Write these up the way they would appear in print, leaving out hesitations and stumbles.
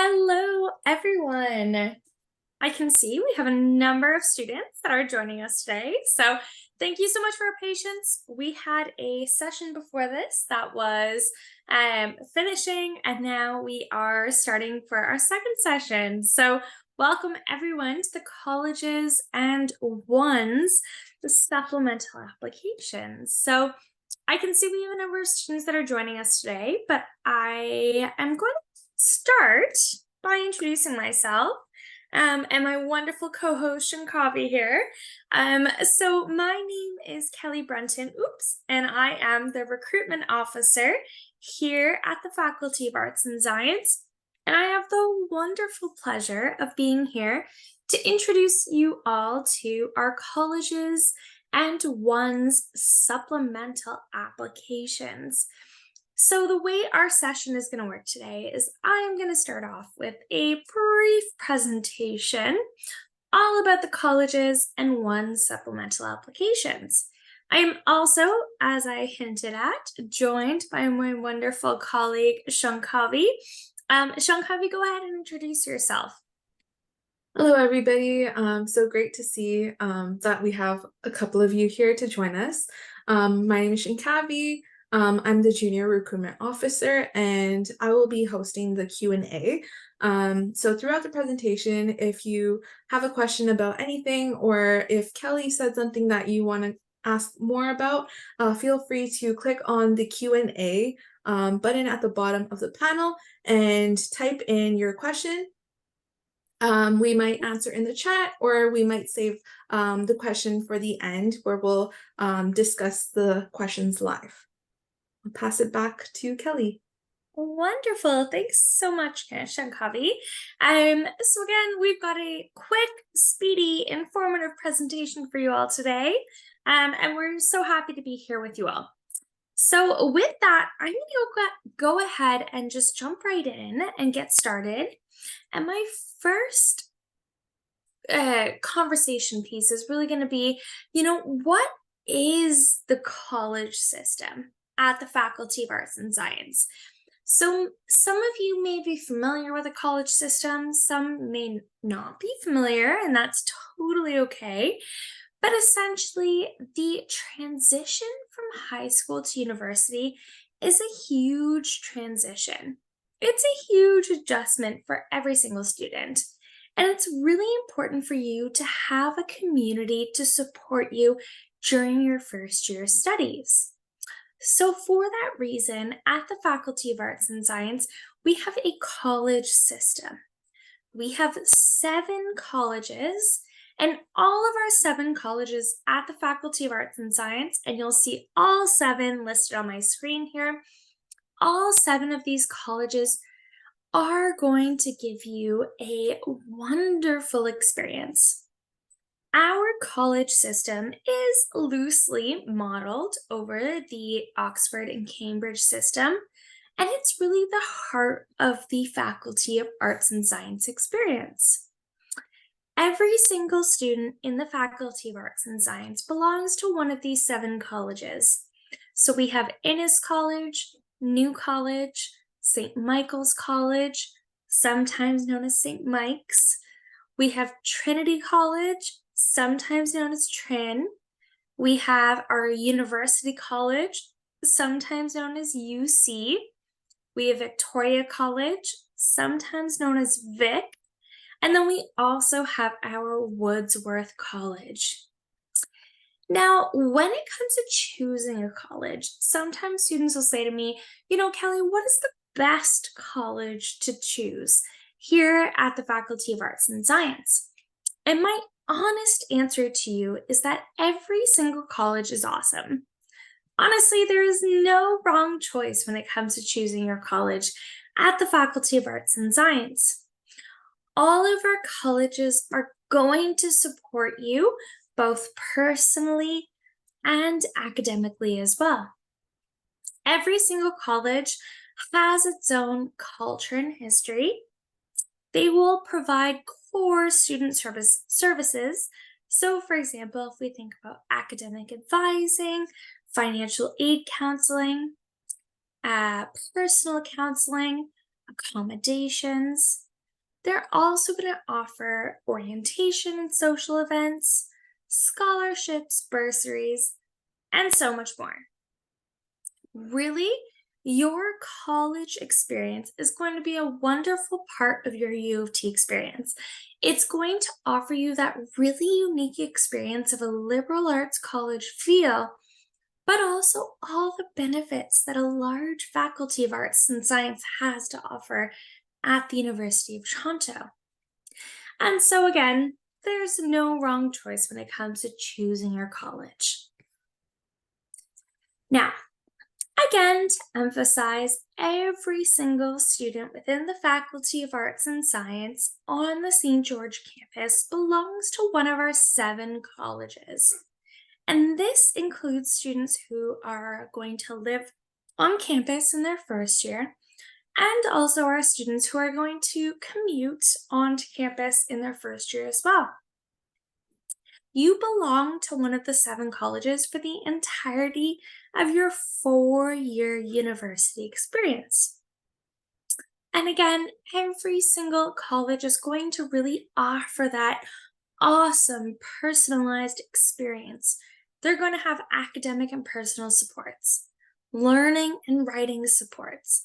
Hello, everyone. I can see we have a number of students that are joining us today. So thank you so much for your patience. We had a session before this that was finishing, and now we are starting for our second session. So welcome everyone to the colleges and ones, the supplemental applications. So I can see we have a number of students that are joining us today, but I am going to start by introducing myself and my wonderful co-host Shankavi here. So my name is Kelly Brunton, and I am the recruitment officer here at the Faculty of Arts and Science. And I have the wonderful pleasure of being here to introduce you all to our colleges and one's supplemental applications. So the way our session is going to work today is I'm going to start off with a brief presentation all about the colleges and one's supplemental applications. I am also, as I hinted at, joined by my wonderful colleague Shankavi. Shankavi, go ahead and introduce yourself. Hello, everybody. So great to see that we have a couple of you here to join us. My name is Shinkavi. I'm the Junior Recruitment Officer, and I will be hosting the Q&A. So throughout the presentation, if you have a question about anything, or if Kelly said something that you want to ask more about, feel free to click on the Q&A button at the bottom of the panel and type in your question. We might answer in the chat, or we might save the question for the end where we'll discuss the questions live. I'll pass it back to Kelly. Wonderful. Thanks so much, Shankavi. So again, we've got a quick, speedy, informative presentation for you all today. And we're so happy to be here with you all. So with that, I'm going to go ahead and just jump right in and get started. And my first conversation piece is really going to be, what is the college system at the Faculty of Arts and Science? So some of you may be familiar with the college system, some may not be familiar, and that's totally okay. But essentially, the transition from high school to university is a huge transition. It's a huge adjustment for every single student. And it's really important for you to have a community to support you during your first year of studies. So, for that reason, at the Faculty of Arts and Science, we have a college system. We have 7 colleges, and all of our 7 colleges at the Faculty of Arts and Science, and you'll see all 7 listed on my screen here, all 7 of these colleges are going to give you a wonderful experience. Our college system is loosely modeled over the Oxford and Cambridge system, and it's really the heart of the Faculty of Arts and Science experience. Every single student in the Faculty of Arts and Science belongs to one of these 7 colleges. So we have Innis College, New College, St. Michael's College, sometimes known as St. Mike's. We have Trinity College, sometimes known as Trin. We have our University College, sometimes known as UC. We have Victoria College, sometimes known as Vic. And then we also have our Wordsworth College. Now, when it comes to choosing a college, sometimes students will say to me, Kelly, what is the best college to choose here at the Faculty of Arts and Science? And my honest answer to you is that every single college is awesome. Honestly, there is no wrong choice when it comes to choosing your college at the Faculty of Arts and Science. All of our colleges are going to support you both personally and academically as well. Every single college has its own culture and history. They will provide core student services. So, for example, if we think about academic advising, financial aid counseling, personal counseling, accommodations, They're also going to offer orientation and social events, scholarships, bursaries, and so much more. Really, your college experience is going to be a wonderful part of your U of T experience. It's going to offer you that really unique experience of a liberal arts college feel, but also all the benefits that a large faculty of arts and science has to offer at the University of Toronto. And so, again, there's no wrong choice when it comes to choosing your college. Now, again, to emphasize, every single student within the Faculty of Arts and Science on the St. George campus belongs to one of our 7 colleges. And this includes students who are going to live on campus in their first year, and also our students who are going to commute onto campus in their first year as well. You belong to one of the 7 colleges for the entirety of your 4-year university experience. And again, every single college is going to really offer that awesome personalized experience. They're going to have academic and personal supports, learning and writing supports,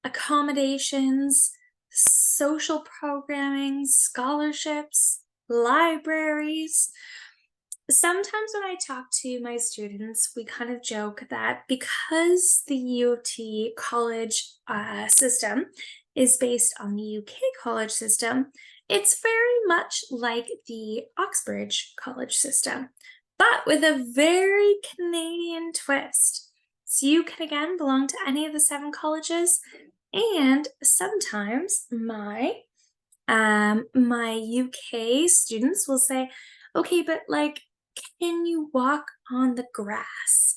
accommodations, social programming, scholarships, libraries. Sometimes when I talk to my students, we kind of joke that because the U of T college system is based on the UK college system, it's very much like the Oxbridge college system, but with a very Canadian twist. So you can again belong to any of the 7 colleges, and sometimes my UK students will say, okay, but like, can you walk on the grass?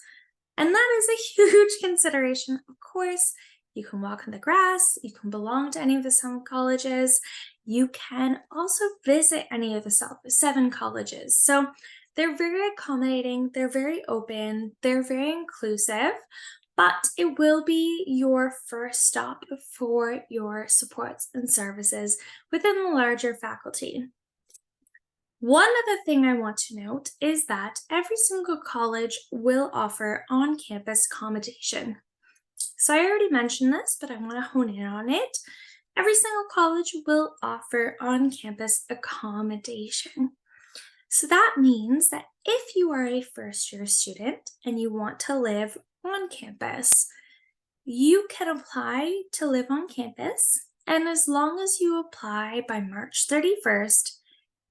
And that is a huge consideration. Of course, you can walk on the grass, you can belong to any of the 7 colleges, you can also visit any of the 7 colleges. So they're very accommodating, they're very open, they're very inclusive, but it will be your first stop for your supports and services within the larger faculty. One other thing I want to note is that every single college will offer on campus accommodation. So I already mentioned this, but I want to hone in on it. Every single college will offer on campus accommodation. So that means that if you are a first year student and you want to live on campus, you can apply to live on campus. And as long as you apply by March 31st,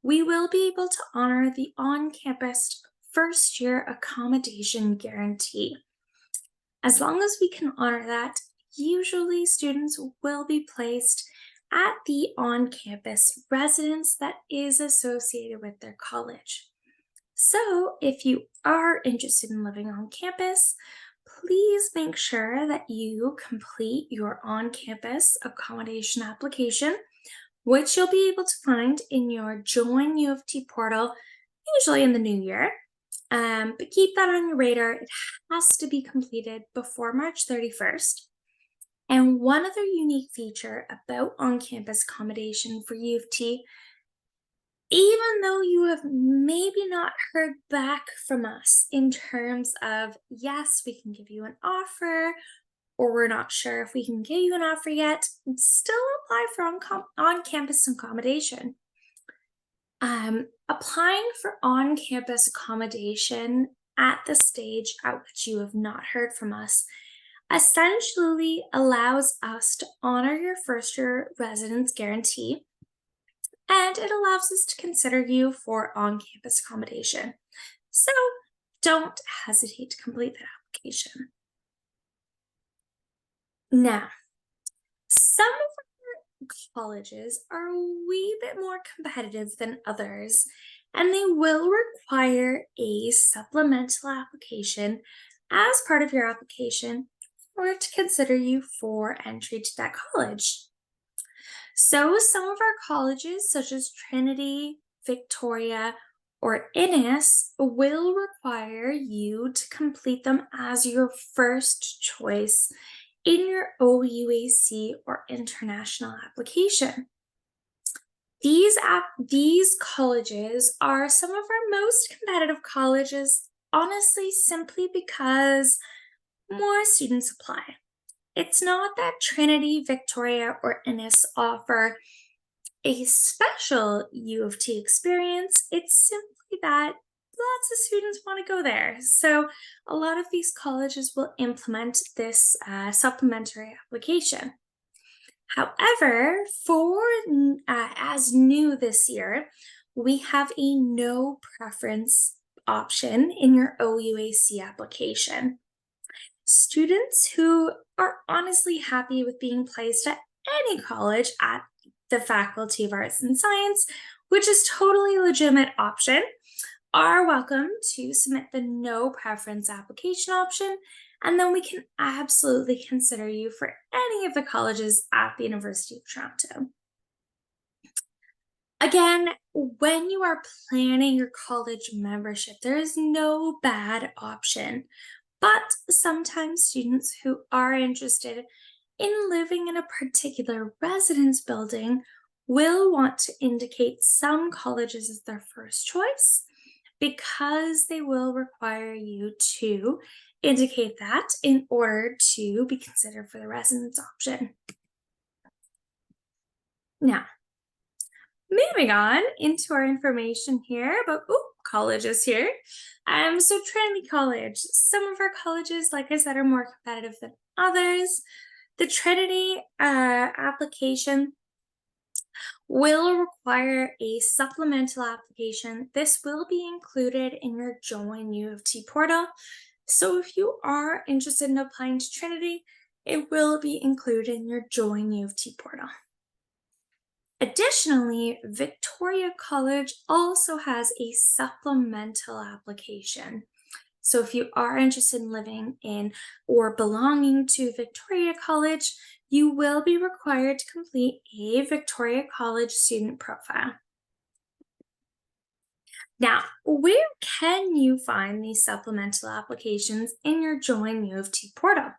we will be able to honor the on-campus first-year accommodation guarantee. As long as we can honor that, usually students will be placed at the on-campus residence that is associated with their college. So if you are interested in living on campus, please make sure that you complete your on-campus accommodation application, which you'll be able to find in your Join U of T portal, usually in the new year. But keep that on your radar. It has to be completed before March 31st. And one other unique feature about on-campus accommodation for U of T, even though you have maybe not heard back from us in terms of, yes, we can give you an offer, or we're not sure if we can give you an offer yet, still apply for on-campus accommodation. Applying for on-campus accommodation at the stage at which you have not heard from us essentially allows us to honor your first year residence guarantee, and it allows us to consider you for on-campus accommodation. So don't hesitate to complete that application. Now, some of our colleges are a wee bit more competitive than others, and they will require a supplemental application as part of your application in order to consider you for entry to that college. So, some of our colleges, such as Trinity, Victoria, or Innis, will require you to complete them as your first choice in your OUAC or international application. These colleges are some of our most competitive colleges, honestly, simply because more students apply. It's not that Trinity, Victoria, or Innis offer a special U of T experience. It's simply that lots of students want to go there. So, a lot of these colleges will implement this supplementary application. However, as new this year, we have a no preference option in your OUAC application. Students who are honestly happy with being placed at any college at the Faculty of Arts and Science, which is totally legitimate option, are welcome to submit the no preference application option, and then we can absolutely consider you for any of the colleges at the University of Toronto. Again, when you are planning your college membership, there is no bad option. But sometimes students who are interested in living in a particular residence building will want to indicate some colleges as their first choice because they will require you to indicate that in order to be considered for the residence option. Now, moving on into our information here about colleges here. So Trinity College. Some of our colleges, like I said, are more competitive than others. The Trinity application will require a supplemental application. This will be included in your Join U of T portal. So if you are interested in applying to Trinity, it will be included in your Join U of T portal. Additionally, Victoria College also has a supplemental application. So if you are interested in living in or belonging to Victoria College, you will be required to complete a Victoria College student profile. Now, where can you find these supplemental applications in your Join U of T portal?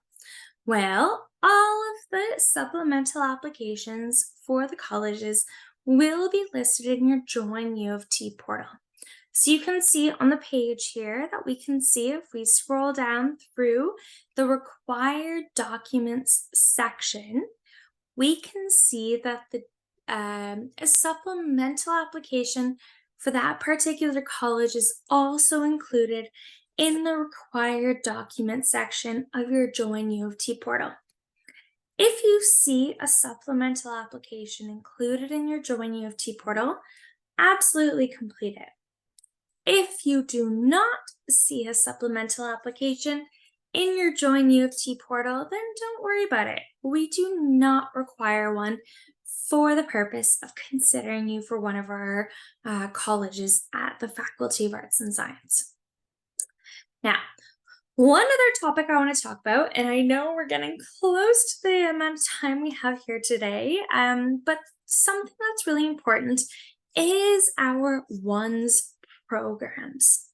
Well, all of the supplemental applications for the colleges will be listed in your Join U of T portal. So you can see on the page here that we can see if we scroll down through the required documents section, we can see that a supplemental application for that particular college is also included in the required document section of your Join U of T portal. If you see a supplemental application included in your Join U of T portal, absolutely complete it. If you do not see a supplemental application in your Join U of T portal, then don't worry about it. We do not require one for the purpose of considering you for one of our colleges at the Faculty of Arts and Science. Now, one other topic I want to talk about, and I know we're getting close to the amount of time we have here today, but something that's really important is our ONES programs.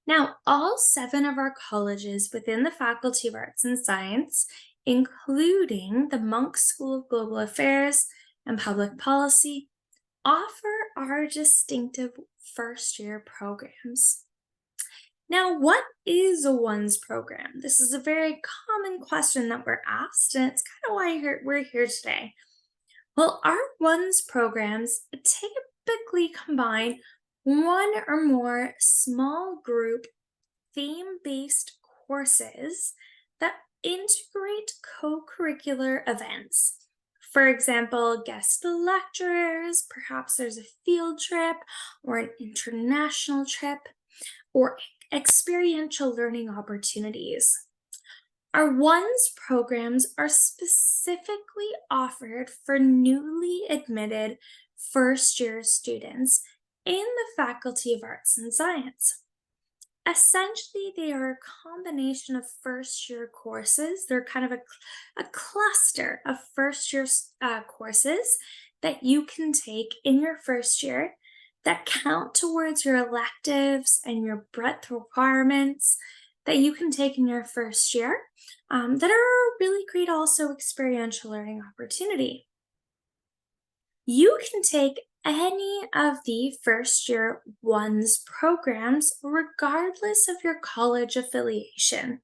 Now, all 7 of our colleges within the Faculty of Arts and Science, including the Munk School of Global Affairs and Public Policy, offer our distinctive first-year programs. Now, what is a ONES program? This is a very common question that we're asked, and it's kind of why we're here today. Well, our ONES programs typically combine one or more small group theme-based courses that integrate co-curricular events. For example, guest lecturers, perhaps there's a field trip or an international trip, or experiential learning opportunities. Our ONES programs are specifically offered for newly admitted first-year students in the Faculty of Arts and Science. Essentially, they are a combination of first-year courses. They're kind of a cluster of first-year courses that you can take in your first year that count towards your electives and your breadth requirements that you can take in your first year that are a really great also experiential learning opportunity. You can take any of the first year ones programs, regardless of your college affiliation.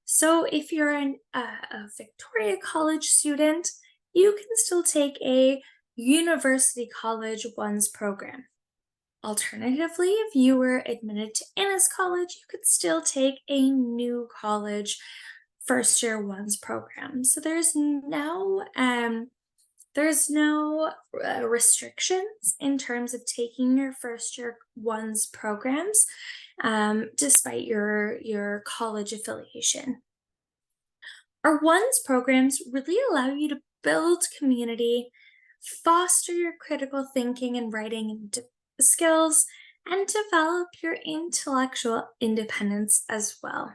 So, if you're a Victoria College student, you can still take a University College ones program. Alternatively, if you were admitted to Innis College, you could still take a new college first year ones program. So there's no restrictions in terms of taking your first year ones programs, despite your college affiliation. Our ones programs really allow you to build community, foster your critical thinking and writing skills, and develop your intellectual independence as well.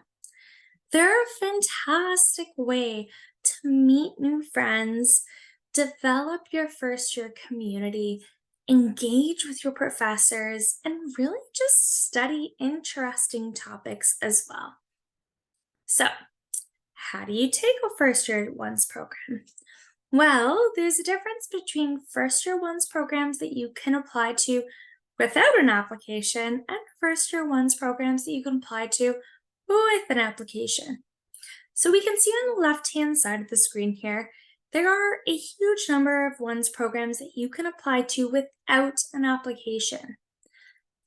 They're a fantastic way to meet new friends, develop your first year community, engage with your professors, and really just study interesting topics as well. So, how do you take a first year ones program? Well, there's a difference between first year ones programs that you can apply to without an application and first year ones programs that you can apply to with an application. So we can see on the left-hand side of the screen here, there are a huge number of ones programs that you can apply to without an application.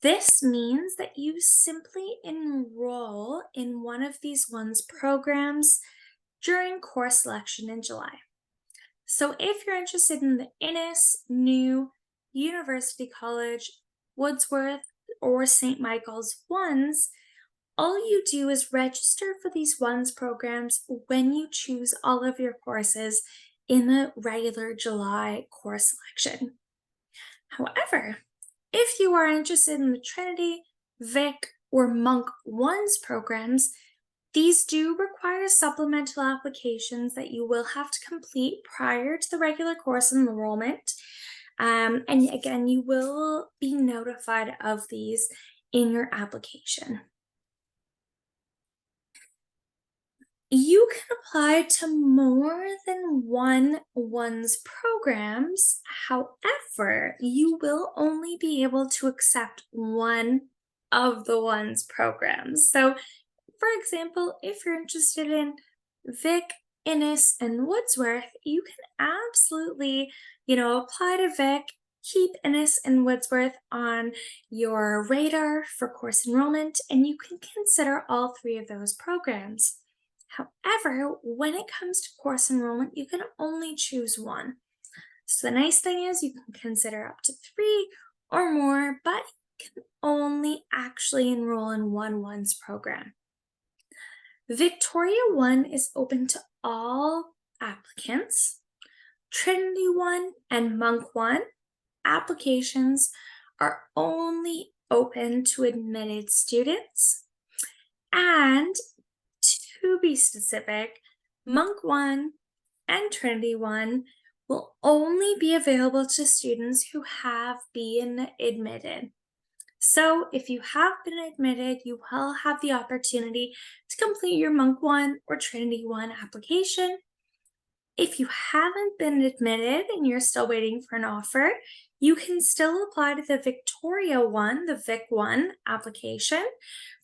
This means that you simply enroll in one of these ones programs during course selection in July. So if you're interested in the Innis, New, University College, Wordsworth, or St. Michael's ones, all you do is register for these ones programs when you choose all of your courses in the regular July course selection. However, if you are interested in the Trinity, Vic, or Monk ones programs, these do require supplemental applications that you will have to complete prior to the regular course enrollment. And again, you will be notified of these in your application. You can apply to more than one ones programs. However, you will only be able to accept one of the ones programs. So, for example, if you're interested in Vic, Innis, and Wordsworth, you can absolutely, apply to Vic, keep Innis and Wordsworth on your radar for course enrollment, and you can consider all three of those programs. However, when it comes to course enrollment, you can only choose one. So the nice thing is you can consider up to three or more, but you can only actually enroll in one ones program. Victoria One is open to all applicants. Trinity One and Monk One applications are only open to admitted students. And to be specific, Monk One and Trinity One will only be available to students who have been admitted. So if you have been admitted, you will have the opportunity to complete your Monk One or Trinity One application. If you haven't been admitted and you're still waiting for an offer, you can still apply to the Victoria One, the Vic One application,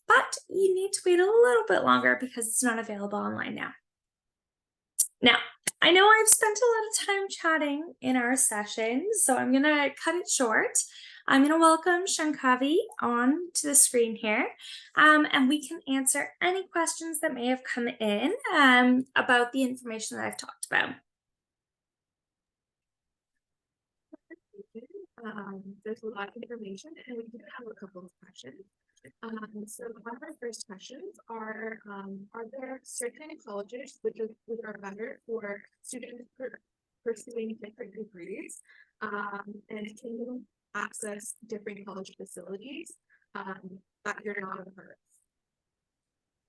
but you need to wait a little bit longer because it's not available online now. Now, I know I've spent a lot of time chatting in our session, so I'm going to cut it short. I'm going to welcome Shankavi on to the screen here, and we can answer any questions that may have come in about the information that I've talked about. There's a lot of information, and we do have a couple of questions. So one of our first questions are there certain colleges which are better for students pursuing different degrees? And can you access different college facilities that you're not a part of?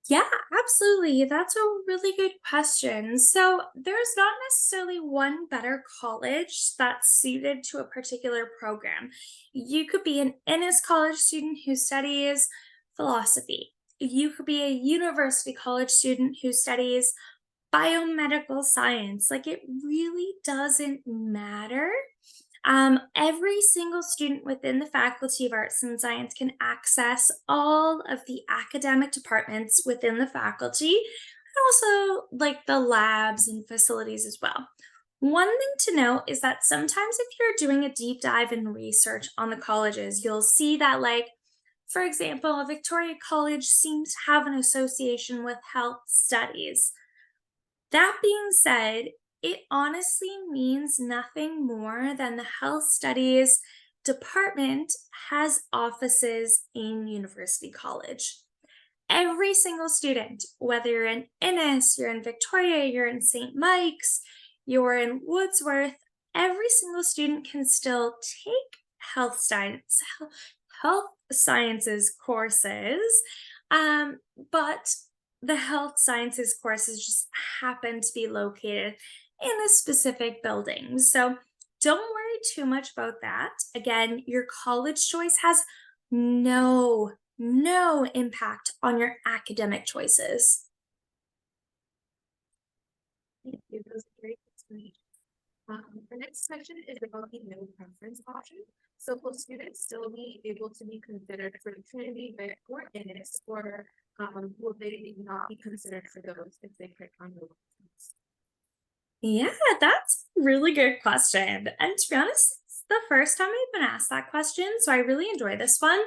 Yeah, absolutely. That's a really good question. So, there's not necessarily one better college that's suited to a particular program. You could be an Innis College student who studies philosophy. You could be a University College student who studies biomedical science. Like, it really doesn't matter. Every single student within the Faculty of Arts and Science can access all of the academic departments within the faculty, and also like the labs and facilities as well. One thing to note is that sometimes if you're doing a deep dive in research on the colleges, you'll see that, like, for example, Victoria College seems to have an association with health studies. That being said, it honestly means nothing more than the health studies department has offices in University College. Every single student, whether you're in Innis, you're in Victoria, you're in St. Mike's, you're in Wordsworth, every single student can still take health sciences courses, but the health sciences courses just happen to be located in a specific building. So don't worry too much about that. Again, your college choice has no impact on your academic choices. Thank you. That was a great explanation. The next question is about the no preference option. So will students still be able to be considered for the Trinity, Vic, or Innis, or will they not be considered for those if they click on the preference? Yeah, that's a really good question. And to be honest, it's the first time I've been asked that question, so I really enjoy this one.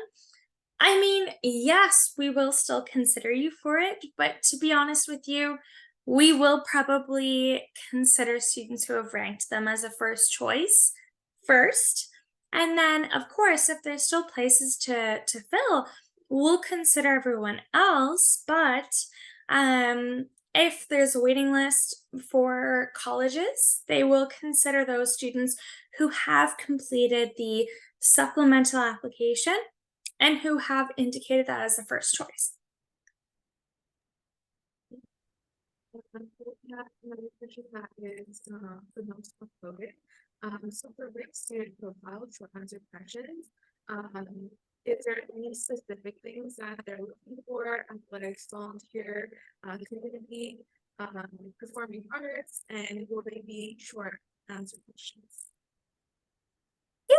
I mean, yes, we will still consider you for it, but to be honest with you, we will probably consider students who have ranked them as a first choice first. And then, of course, if there's still places to fill, we'll consider everyone else. But if there's a waiting list for colleges, they will consider those students who have completed the supplemental application and who have indicated that as the first choice. We have another question that is for most of COVID. So for Rick student profile for answer questions, is there any specific things that they're looking for? Athletics, volunteer, community, performing arts, and will they be short answer questions?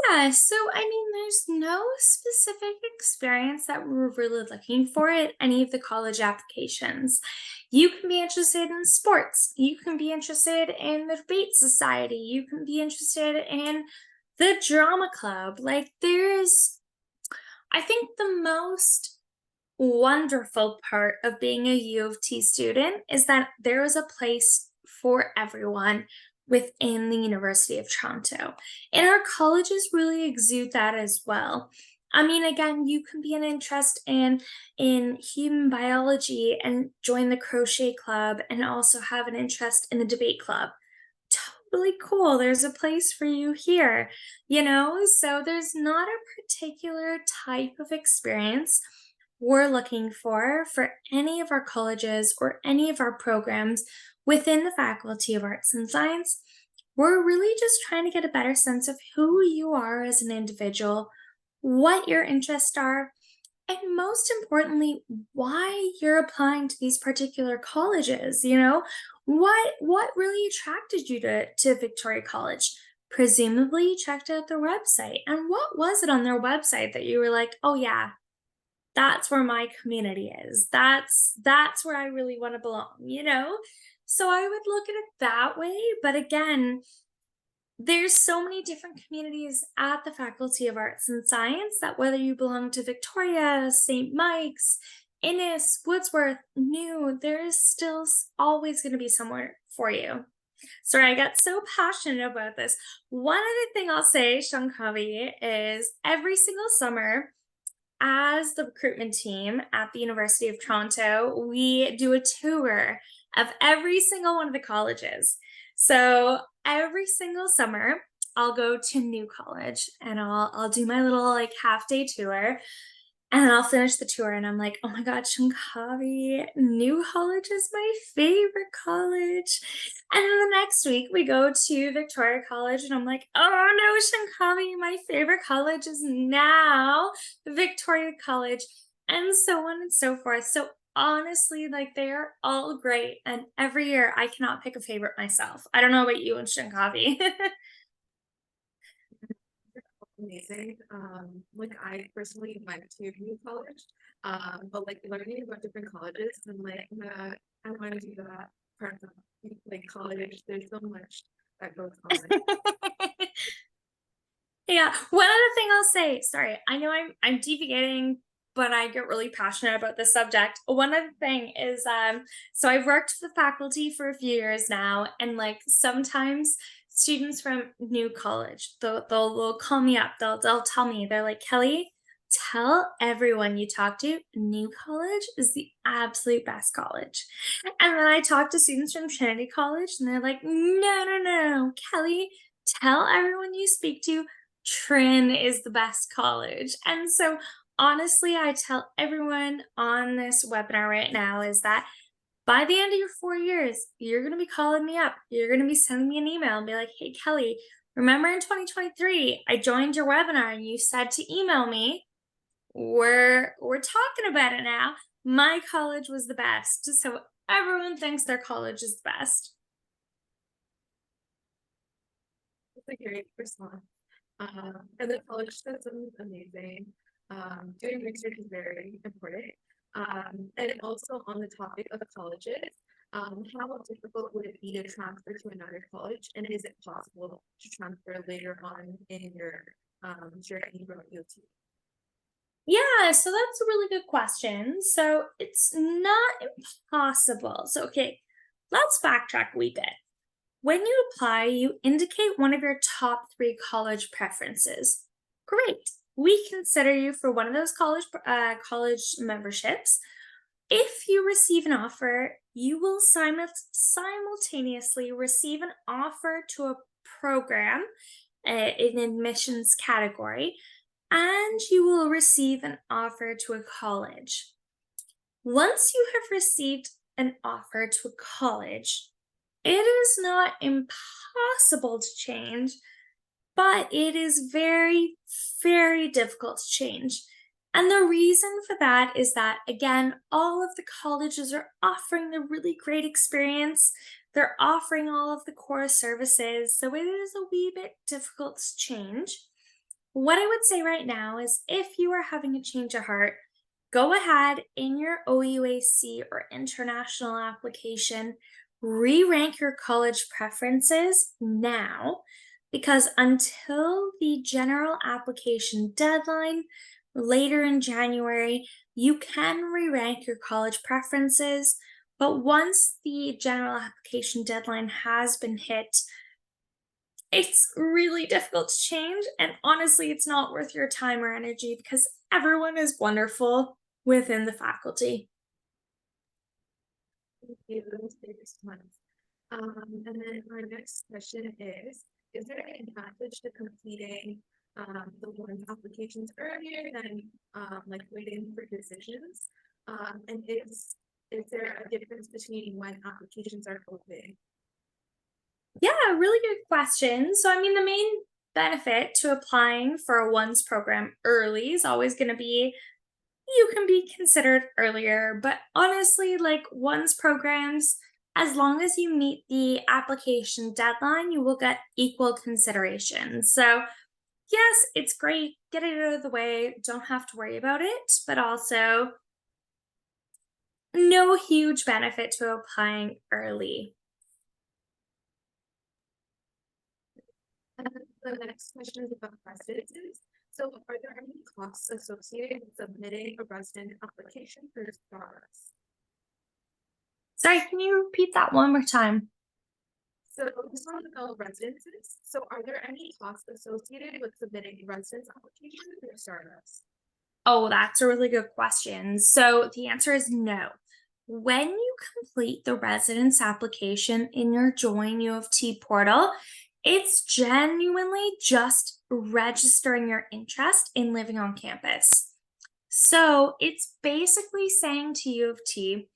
Yeah, so I mean, there's no specific experience that we're really looking for at any of the college applications. You can be interested in sports, you can be interested in the debate society, you can be interested in the drama club. Like, I think the most wonderful part of being a U of T student is that there is a place for everyone within the University of Toronto. And our colleges really exude that as well. I mean, again, you can be an interest in human biology and join the crochet club and also have an interest in the debate club. Totally cool. There's a place for you here, you know? So there's not a particular type of experience we're looking for any of our colleges or any of our programs within the Faculty of Arts and Science. We're really just trying to get a better sense of who you are as an individual, what your interests are, and most importantly, why you're applying to these particular colleges. What really attracted you to Victoria College? Presumably you checked out their website. And what was it on their website that you were like, oh yeah, that's where my community is. That's where I really want to belong? So I would look at it that way, but again, there's so many different communities at the Faculty of Arts and Science that whether you belong to Victoria, St. Mike's, Innis, Wordsworth, New, there is still always going to be somewhere for you. Sorry, I got so passionate about this. One other thing I'll say, Shankavi, is every single summer, as the recruitment team at the University of Toronto, we do a tour of every single one of the colleges. So every single summer, I'll go to New College and I'll do my little like half day tour. And I'll finish the tour and I'm like, oh my God, Shankavi, New College is my favorite college. And then the next week we go to Victoria College and I'm like, oh no, Shankavi, my favorite college is now Victoria College, and so on and so forth. So honestly, like they're all great. And every year I cannot pick a favorite myself. I don't know about you and Shankavi. amazing. Like I personally went to new college, but like learning about different colleges and like I want to do that part of like college. There's so much that goes on. Yeah, one other thing I'll say, sorry, I know I'm deviating, but I get really passionate about this subject. One other thing is so I've worked with the faculty for a few years now, and like sometimes students from new college, they'll call me up, they'll tell me, they're like, Kelly, tell everyone you talk to, new college is the absolute best college. And then I talk to students from Trinity College, and they're like, no, Kelly, tell everyone you speak to Trin is the best college. And so, honestly, I tell everyone on this webinar right now is that by the end of your 4 years, you're going to be calling me up. You're going to be sending me an email and be like, hey, Kelly, remember in 2023, I joined your webinar and you said to email me. We're talking about it now. My college was the best. So everyone thinks their college is the best. It's a great response. And the college system is amazing. Doing research is very important. And also on the topic of colleges, how difficult would it be to transfer to another college? And is it possible to transfer later on in your journey from UT? Yeah, so that's a really good question. So it's not impossible. So, okay, let's backtrack a wee bit. When you apply, you indicate one of your top three college preferences. Great. We consider you for one of those college memberships. If you receive an offer, you will simultaneously receive an offer to a program in admissions category, and you will receive an offer to a college. Once you have received an offer to a college, it is not impossible to change, but it is very, very difficult to change. And the reason for that is that, again, all of the colleges are offering the really great experience. They're offering all of the core services. So it is a wee bit difficult to change. What I would say right now is if you are having a change of heart, go ahead in your OUAC or international application, re rank your college preferences now, because until the general application deadline later in January, you can re rank your college preferences. But once the general application deadline has been hit, it's really difficult to change. And honestly, it's not worth your time or energy because everyone is wonderful within the faculty. Thank you. Those favorites months. And then our next question is there an advantage to completing the one's applications earlier than like waiting for decisions? And is there a difference between when applications are open? Yeah, really good question. So, I mean, the main benefit to applying for a one's program early is always going to be you can be considered earlier. But honestly, like one's programs, as long as you meet the application deadline, you will get equal consideration. So, yes, it's great. Get it out of the way. Don't have to worry about it. But also, no huge benefit to applying early. And the next question is about residences. So are there any costs associated with submitting a resident application for startups? Sorry, can you repeat that one more time? So this one about residences. So are there any costs associated with submitting a residence application for startups? Oh, that's a really good question. So the answer is no. When you complete the residence application in your Join U of T portal, it's genuinely just registering your interest in living on campus. So it's basically saying to U of T,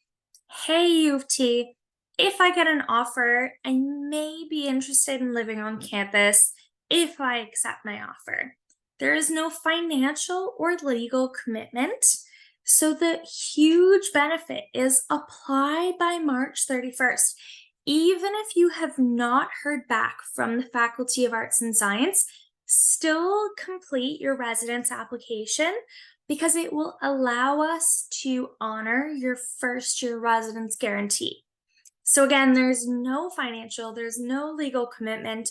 hey, U of T, if I get an offer, I may be interested in living on campus if I accept my offer. There is no financial or legal commitment. So the huge benefit is apply by March 31st. Even if you have not heard back from the Faculty of Arts and Science, still complete your residence application because it will allow us to honor your first year residence guarantee. So again, there's no legal commitment.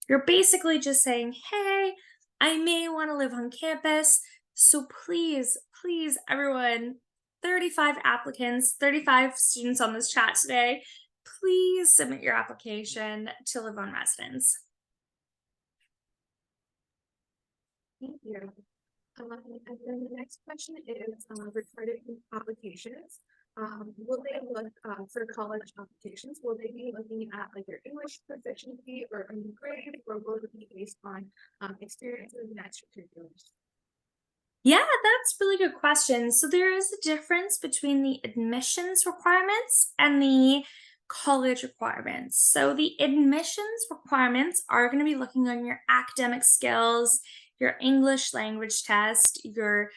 You're basically just saying, hey, I may want to live on campus. So please, everyone, 35 applicants, 35 students on this chat today, please submit your application to live on residence. Thank you. And then the next question is regarding applications. Will they look for college applications? Will they be looking at like your English proficiency or grade, or will it be based on experiences and extracurriculars? Yeah, that's a really good question. So there is a difference between the admissions requirements and the college requirements. So the admissions requirements are going to be looking on your academic skills, your English language test, your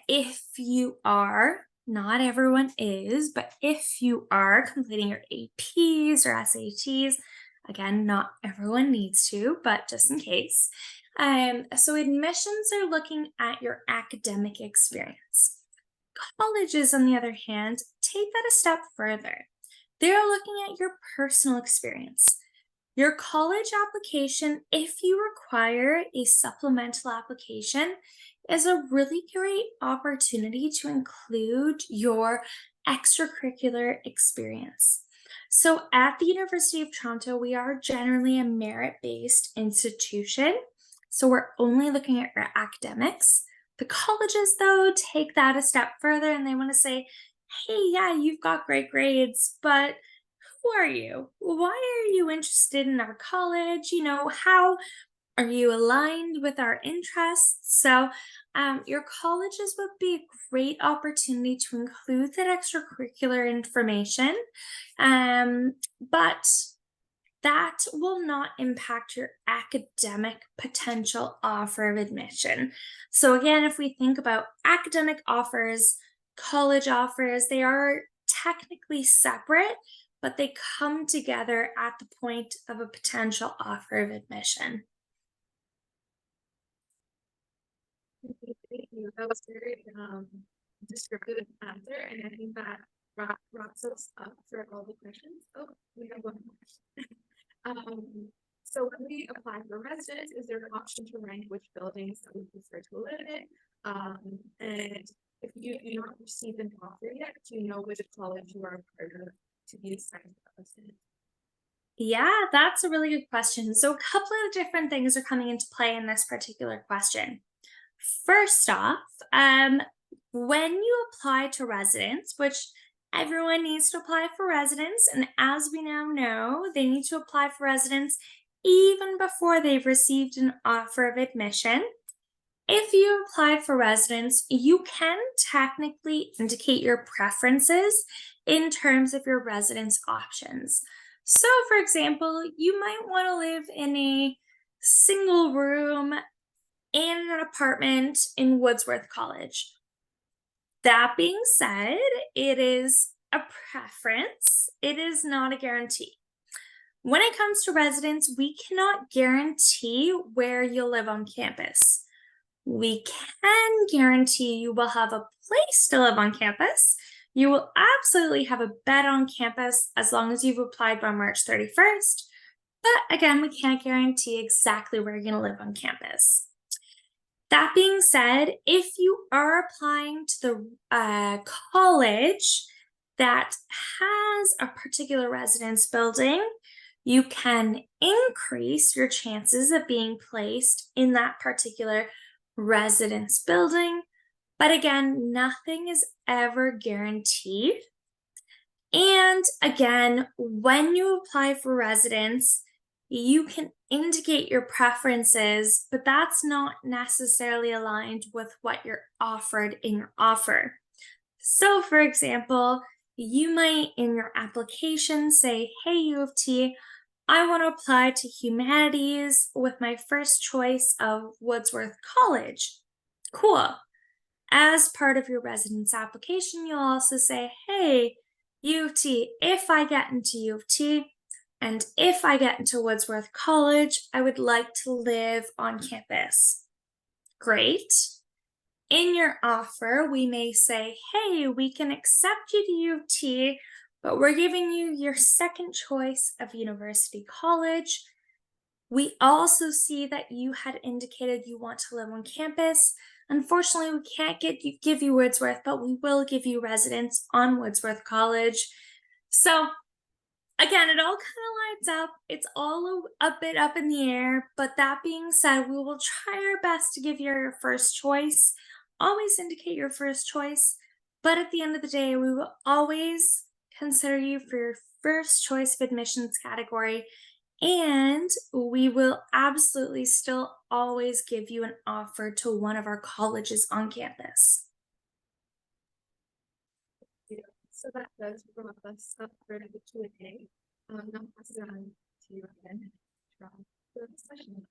if you are, not everyone is, but if you are completing your APs or SATs, again, not everyone needs to, but just in case. So admissions are looking at your academic experience. Colleges, on the other hand, take that a step further. They're looking at your personal experience. Your college application, if you require a supplemental application, is a really great opportunity to include your extracurricular experience. So, at the University of Toronto, we are generally a merit based institution. So, we're only looking at your academics. The colleges, though, take that a step further and they want to say, hey, yeah, you've got great grades, but who are you? Why are you interested in our college? How are you aligned with our interests? So, your colleges would be a great opportunity to include that extracurricular information, but that will not impact your academic potential offer of admission. So, again, if we think about academic offers, college offers, they are technically separate, but they come together at the point of a potential offer of admission. Thank you. That was very descriptive answer, and I think that wraps us up for all the questions. Oh, we have one more. So when we apply for residence, is there an option to rank which buildings that we prefer to live in? And if you do not receive an offer yet, do you know which college you are part of to be assigned to residence? Yeah, that's a really good question. So, a couple of different things are coming into play in this particular question. First off, when you apply to residence, which everyone needs to apply for residence, and as we now know, they need to apply for residence even before they've received an offer of admission. If you applied for residence, you can technically indicate your preferences in terms of your residence options. So, for example, you might want to live in a single room in an apartment in Wordsworth College. That being said, it is a preference, it is not a guarantee. When it comes to residence, we cannot guarantee where you'll live on campus. We can guarantee you will have a place to live on campus. You will absolutely have a bed on campus as long as you've applied by March 31st. But again, we can't guarantee exactly where you're going to live on campus. That being said, if you are applying to the college that has a particular residence building, you can increase your chances of being placed in that particular residence building. But again, nothing is ever guaranteed. And again, when you apply for residence, you can indicate your preferences, but that's not necessarily aligned with what you're offered in your offer. So, for example, you might in your application say, hey, U of T, I want to apply to humanities with my first choice of Wordsworth College. Cool. As part of your residence application, you'll also say, hey, U of T, if I get into U of T, And if I get into Woodsworth College, I would like to live on campus. Great. In your offer, we may say, hey, we can accept you to U of T, but we're giving you your second choice of University College. We also see that you had indicated you want to live on campus. Unfortunately, we can't give you Wordsworth, but we will give you residence on Wordsworth College. So again, it all kind of lines up. It's all a bit up in the air. But that being said, we will try our best to give you your first choice. Always indicate your first choice. But at the end of the day, we will always consider you for your first choice of admissions category. And we will absolutely still always give you an offer to one of our colleges on campus. Yeah, so that does wrap us up for the Q&A. Now pass it on to you again for the session.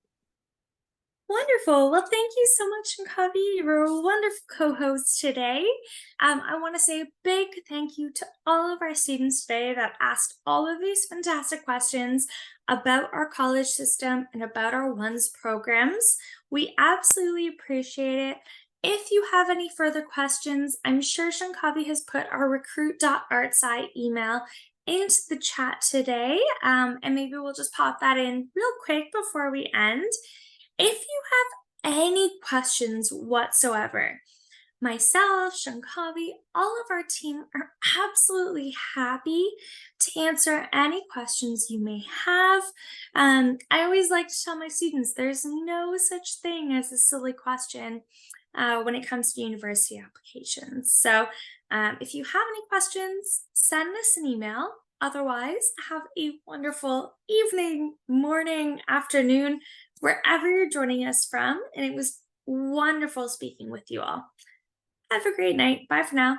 Wonderful. Well, thank you so much, Shankavi. You were a wonderful co-host today. I want to say a big thank you to all of our students today that asked all of these fantastic questions about our college system and about our ONES programs. We absolutely appreciate it. If you have any further questions, I'm sure Shankavi has put our recruit.artsci email into the chat today. And maybe we'll just pop that in real quick before we end. If you have any questions whatsoever, myself, Shankavi, all of our team are absolutely happy to answer any questions you may have. I always like to tell my students there's no such thing as a silly question when it comes to university applications. So if you have any questions, send us an email. Otherwise, have a wonderful evening, morning, afternoon, wherever you're joining us from. And it was wonderful speaking with you all. Have a great night. Bye for now.